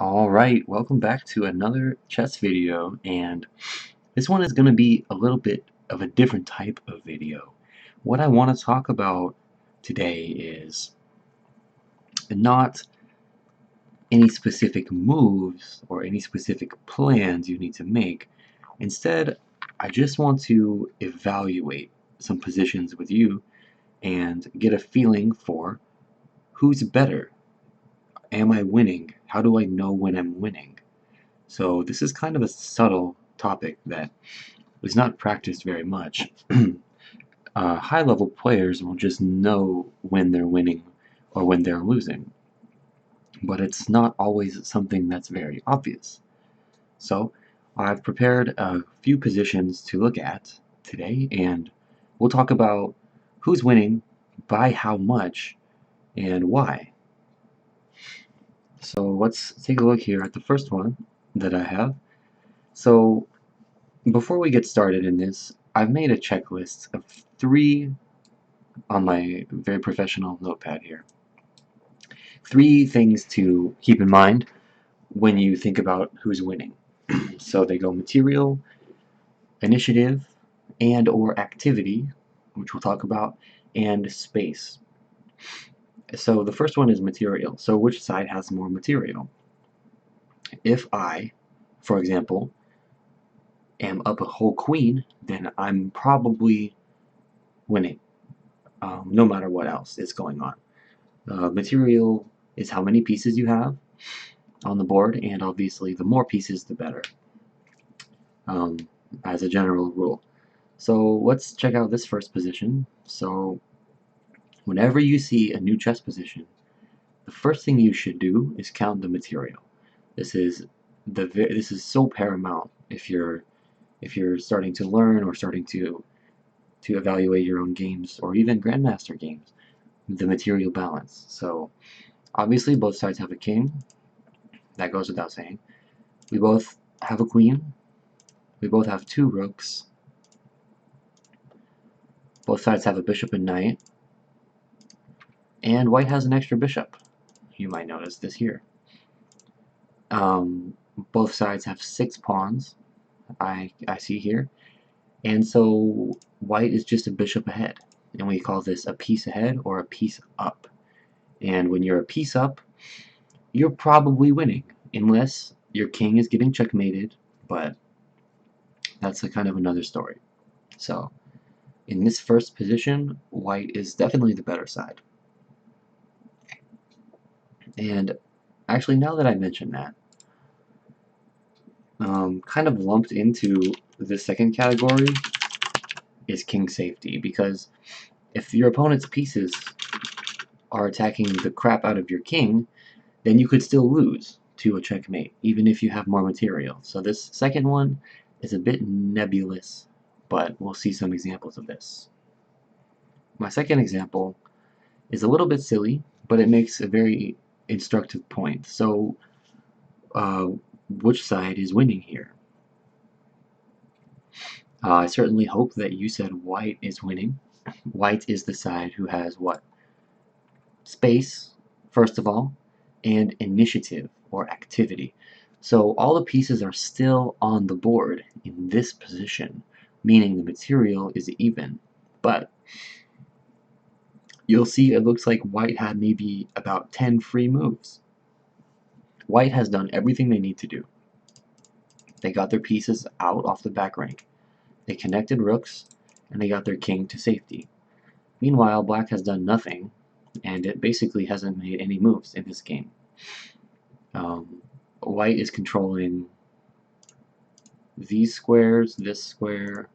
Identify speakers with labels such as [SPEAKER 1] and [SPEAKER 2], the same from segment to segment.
[SPEAKER 1] Alright, welcome back to another chess video, and this one is going to be a little bit of a different type of video. What I want to talk about today is not any specific moves or any specific plans you need to make. Instead, I just want to evaluate some positions with you and get a feeling for who's better. Am I winning? How do I know when I'm winning? So this is kind of a subtle topic that is not practiced very much. High-level players will just know when they're winning or when they're losing, but it's not always something that's very obvious. So I've prepared a few positions to look at today, and we'll talk about who's winning, by how much, and why. So let's take a look here at the first one that I have. So before we get started in this, I've made a checklist of 3 on my very professional notepad here. 3 things to keep in mind when you think about who's winning. So they go material, initiative, and or activity, which we'll talk about, and space. So the first one is material. So which side has more material? If I, for example, am up a whole queen, then I'm probably winning, no matter what else is going on. Material is how many pieces you have on the board, and obviously the more pieces the better, um, as a general rule. So let's check out this first position. So whenever you see a new chess position, the first thing you should do is count the material. This is so paramount if you're starting to learn or starting to evaluate your own games or even grandmaster games, the material balance. So obviously both sides have a king, that goes without saying. We both have a queen, we both have 2 rooks, both sides have a bishop and knight, and white has an extra bishop. You might notice this here. Both sides have 6 pawns, I see here, and so white is just a bishop ahead, and we call this a piece ahead or a piece up. And when you're a piece up, you're probably winning, unless your king is getting checkmated, but that's a kind of another story. So in this first position, white is definitely the better side. And actually, now that I mention that, kind of lumped into the second category is king safety, because if your opponent's pieces are attacking the crap out of your king, then you could still lose to a checkmate, even if you have more material. So this second one is a bit nebulous, but we'll see some examples of this. My second example is a little bit silly, but it makes a very instructive point. So uh, which side is winning here? I certainly hope that you said white is winning. White is the side who has what? Space, first of all, and initiative or activity. So all the pieces are still on the board in this position, meaning the material is even. But you'll see it looks like white had maybe about 10 free moves. White has done everything they need to do. They got their pieces out off the back rank. They connected rooks, and they got their king to safety. Meanwhile, black has done nothing, and it basically hasn't made any moves in this game. White is controlling these squares, this square,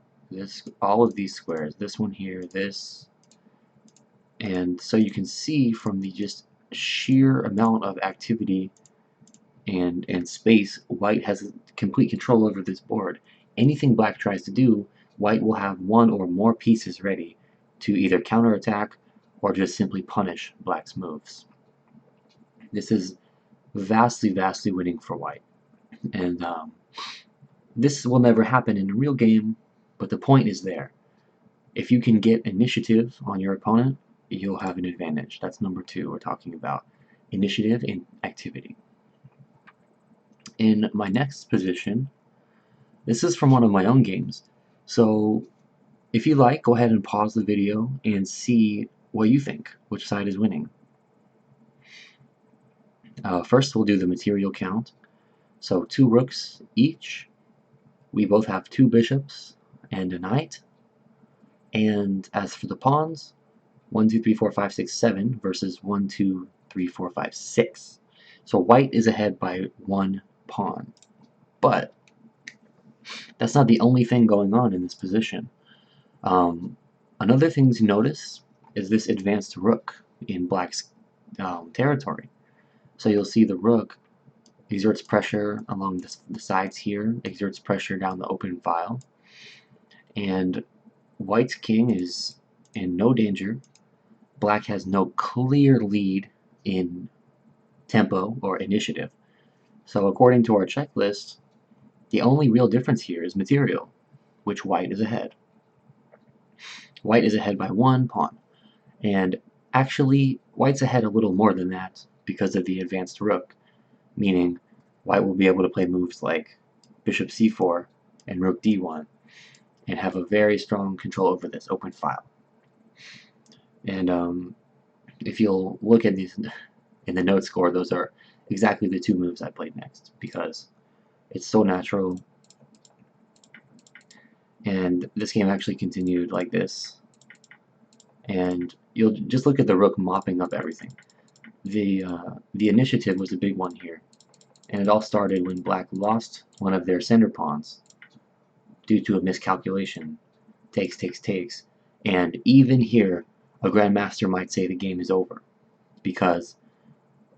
[SPEAKER 1] all of these squares, this one here, this, and so you can see from the just sheer amount of activity and space, white has complete control over this board. Anything black tries to do, white will have 1 or more pieces ready to either counterattack or just simply punish black's moves. This is vastly winning for white, and this will never happen in a real game, but the point is there. If you can get initiative on your opponent, you'll have an advantage. That's number 2 we're talking about. initiative, and activity. In my next position, this is from one of my own games, so if you like, go ahead and pause the video and see what you think, which side is winning. First, we'll do the material count. So 2 rooks each. We both have 2 bishops and a knight. And as for the pawns, 1, 2, 3, 4, 5, 6, 7 versus 1, 2, 3, 4, 5, 6. So white is ahead by 1 pawn. But that's not the only thing going on in this position. Another thing to notice is this advanced rook in black's territory. So you'll see the rook exerts pressure along the sides here, exerts pressure down the open file, and white's king is in no danger. Black has no clear lead in tempo or initiative. So according to our checklist, the only real difference here is material, which white is ahead. White is ahead by 1 pawn, and actually white's ahead a little more than that because of the advanced rook, meaning white will be able to play moves like bishop c4 and rook d1 and have a very strong control over this open file. And if you'll look at these in the note score, those are exactly the 2 moves I played next because it's so natural. And this game actually continued like this. And you'll just look at the rook mopping up everything. The initiative was a big one here. And it all started when black lost one of their center pawns due to a miscalculation. Takes, takes, takes. And even here, a grandmaster might say the game is over because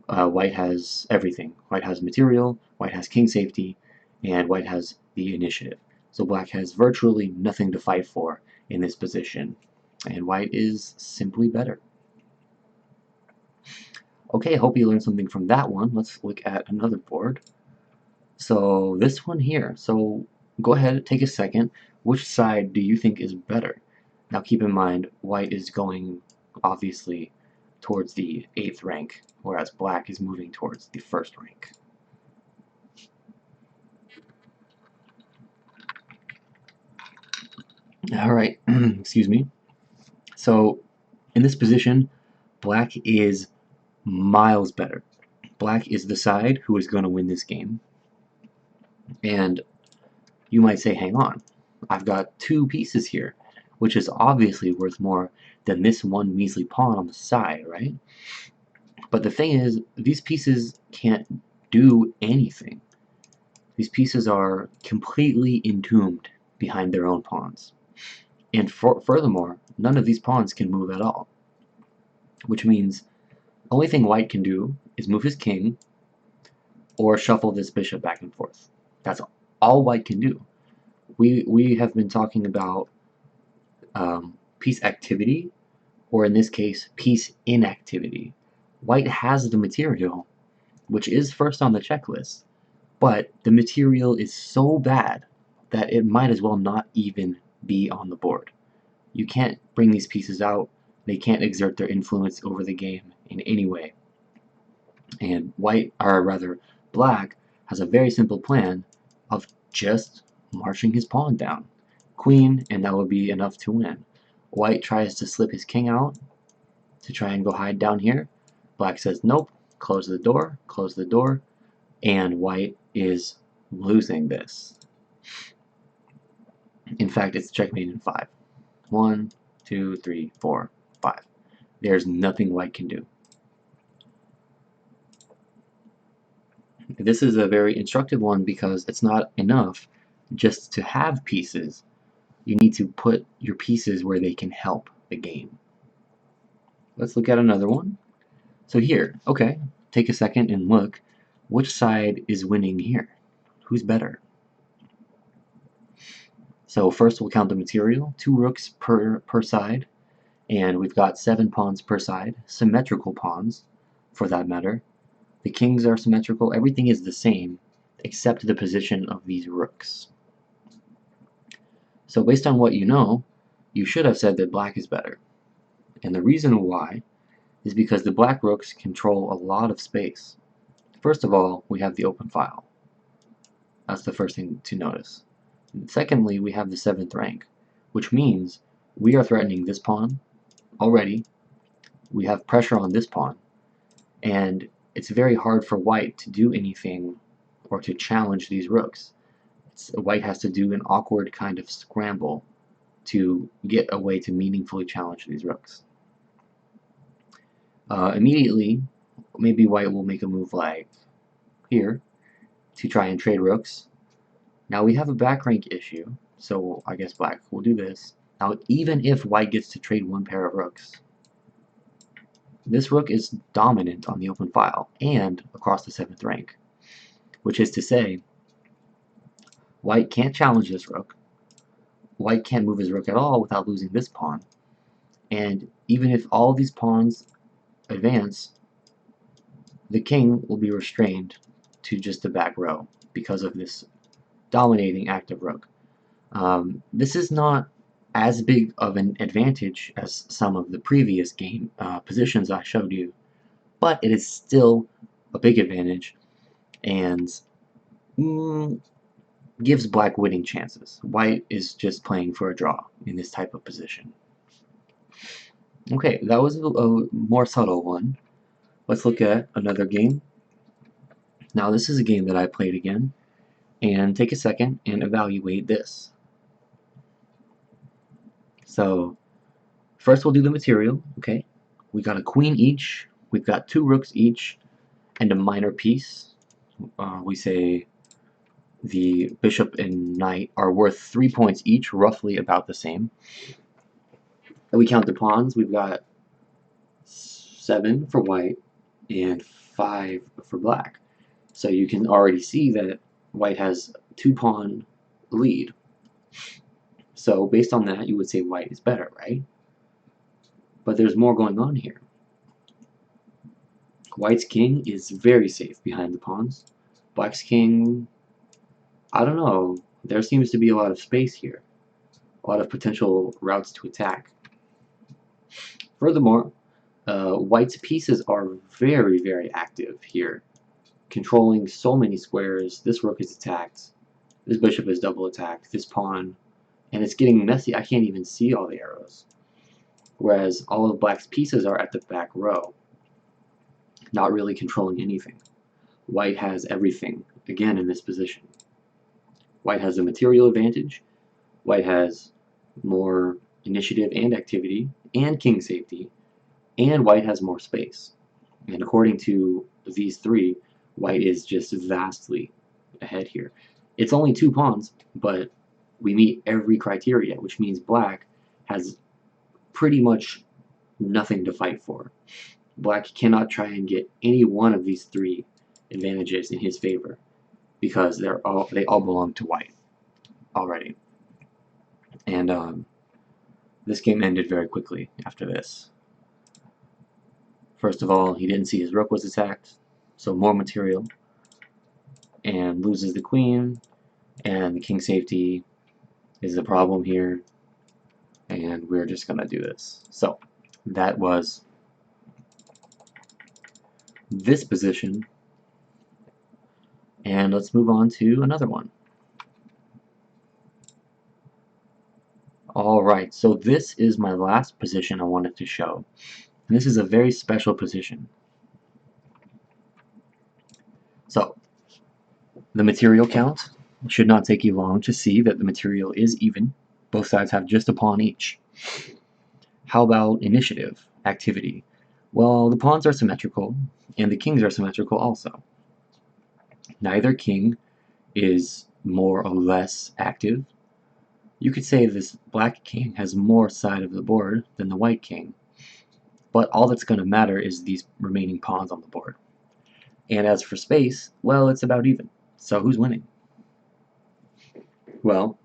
[SPEAKER 1] white has everything. White has material, white has king safety, and white has the initiative. So black has virtually nothing to fight for in this position, and white is simply better. Okay, I hope you learned something from that one. Let's look at another board. So this one here. So go ahead, take a second. Which side do you think is better? Now keep in mind, white is going obviously towards the 8th rank, whereas black is moving towards the 1st rank. Alright, excuse me. So in this position, black is miles better. Black is the side who is going to win this game. And you might say, hang on, I've got 2 pieces here, which is obviously worth more than this one measly pawn on the side, right? But the thing is, these pieces can't do anything. These pieces are completely entombed behind their own pawns. And furthermore, none of these pawns can move at all. Which means the only thing white can do is move his king or shuffle this bishop back and forth. That's all white can do. We have been talking about piece activity, or in this case, piece inactivity. White has the material, which is first on the checklist, but the material is so bad that it might as well not even be on the board. You can't bring these pieces out. They can't exert their influence over the game in any way. And white, or rather black, has a very simple plan of just marching his pawn down. Queen, and that would be enough to win. White tries to slip his king out to try and go hide down here. Black says nope, close the door, and white is losing this. In fact, it's checkmate in 5. 1, 2, 3, 4, 5. There's nothing white can do. This is a very instructive one because it's not enough just to have pieces. You need to put your pieces where they can help the game. Let's look at another one. So here, okay, take a second and look. Which side is winning here? Who's better? So first we'll count the material. 2 rooks per side, and we've got 7 pawns per side, symmetrical pawns for that matter. The kings are symmetrical, everything is the same except the position of these rooks. So based on what you know, you should have said that black is better. And the reason why is because the black rooks control a lot of space. First of all, we have the open file. That's the first thing to notice. And secondly, we have the 7th rank, which means we are threatening this pawn already. We have pressure on this pawn, and it's very hard for white to do anything or to challenge these rooks. White has to do an awkward kind of scramble to get a way to meaningfully challenge these rooks. Immediately, maybe white will make a move like here to try and trade rooks. Now we have a back rank issue, so I guess black will do this. Now even if white gets to trade one pair of rooks, this rook is dominant on the open file and across the 7th rank, which is to say white can't challenge this rook, white can't move his rook at all without losing this pawn, and even if all these pawns advance, the king will be restrained to just the back row because of this dominating active rook. This is not as big of an advantage as some of the previous game positions I showed you, but it is still a big advantage and gives black winning chances. White is just playing for a draw in this type of position. Okay, that was a more subtle one. Let's look at another game. Now this is a game that I played again, and take a second and evaluate this. So first we'll do the material, okay? We got a queen each, we've got 2 rooks each, and a minor piece. We say the bishop and knight are worth 3 points each, roughly about the same. And we count the pawns, we've got 7 for white and 5 for black. So you can already see that white has 2-pawn lead. So based on that, you would say white is better, right? But there's more going on here. White's king is very safe behind the pawns. Black's king, I don't know, there seems to be a lot of space here. A lot of potential routes to attack. Furthermore, white's pieces are very, very active here, controlling so many squares. This rook is attacked, this bishop is double attacked, this pawn, and it's getting messy. I can't even see all the arrows. Whereas all of black's pieces are at the back row, not really controlling anything. White has everything, again, in this position. White has a material advantage, white has more initiative and activity, and king safety, and white has more space. And according to these 3, white is just vastly ahead here. It's only 2 pawns, but we meet every criteria, which means black has pretty much nothing to fight for. Black cannot try and get any one of these 3 advantages in his favor because they all belong to white already. And this game ended very quickly after this. First of all, he didn't see his rook was attacked, so more material, and loses the queen, and the king safety is the problem here, and we're just gonna do this. So that was this position, and let's move on to another one. Alright, so this is my last position I wanted to show, and this is a very special position. So the material count should not take you long to see that the material is even. Both sides have just a pawn each. How about initiative, activity? Well, the pawns are symmetrical, and the kings are symmetrical also. Neither king is more or less active. You could say this black king has more side of the board than the white king, but all that's going to matter is these remaining pawns on the board. And as for space, well, it's about even. So who's winning? Well,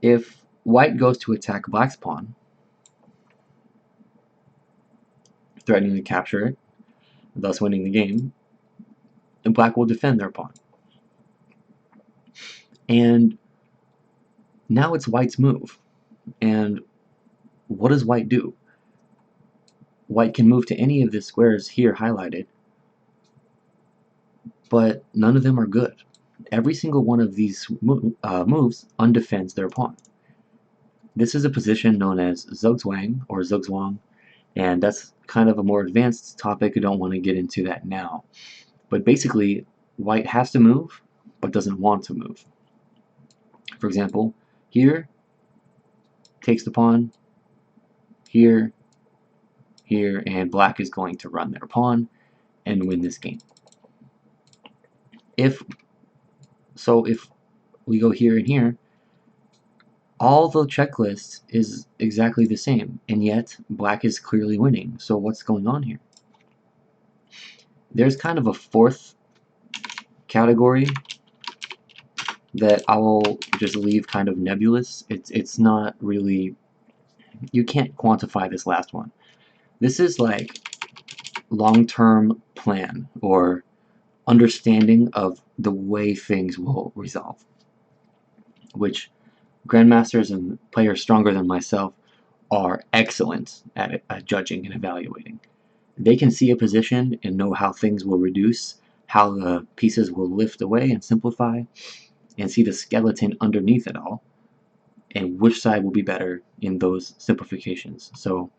[SPEAKER 1] if white goes to attack black's pawn, threatening to capture it, thus winning the game, and black will defend their pawn. And now it's white's move. And what does white do? white can move to any of the squares here highlighted, but none of them are good. Every single one of these moves undefends their pawn. This is a position known as zugzwang or zugzwang, and that's kind of a more advanced topic. I don't want to get into that now. But basically, white has to move, but doesn't want to move. For example, here, takes the pawn, here, here, and black is going to run their pawn and win this game. If we go here and here, all the checklist is exactly the same, and yet black is clearly winning. So what's going on here? There's kind of a fourth category that I will just leave kind of nebulous. It's not really, you can't quantify this last one. This is like long-term plan or understanding of the way things will resolve, which grandmasters and players stronger than myself are excellent at judging and evaluating. They can see a position and know how things will reduce, how the pieces will lift away and simplify, and see the skeleton underneath it all, and which side will be better in those simplifications. So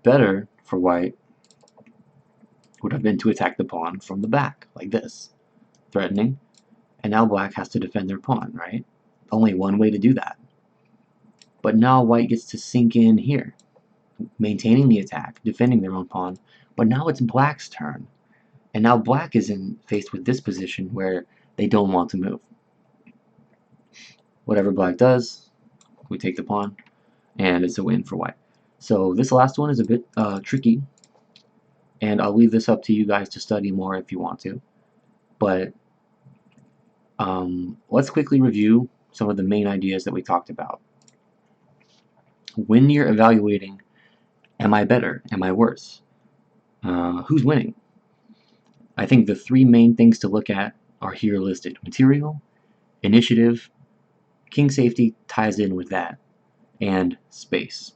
[SPEAKER 1] better for white would have been to attack the pawn from the back, like this, threatening, and now black has to defend their pawn, right? Only one way to do that. But now white gets to sink in here, maintaining the attack, defending their own pawn, but now it's black's turn. And now black is faced with this position where they don't want to move. Whatever black does, we take the pawn, and it's a win for white. So this last one is a bit tricky, and I'll leave this up to you guys to study more if you want to. But let's quickly review some of the main ideas that we talked about. When you're evaluating, am I better? Am I worse? Who's winning? I think the three main things to look at are here listed. Material, initiative, king safety ties in with that, and space.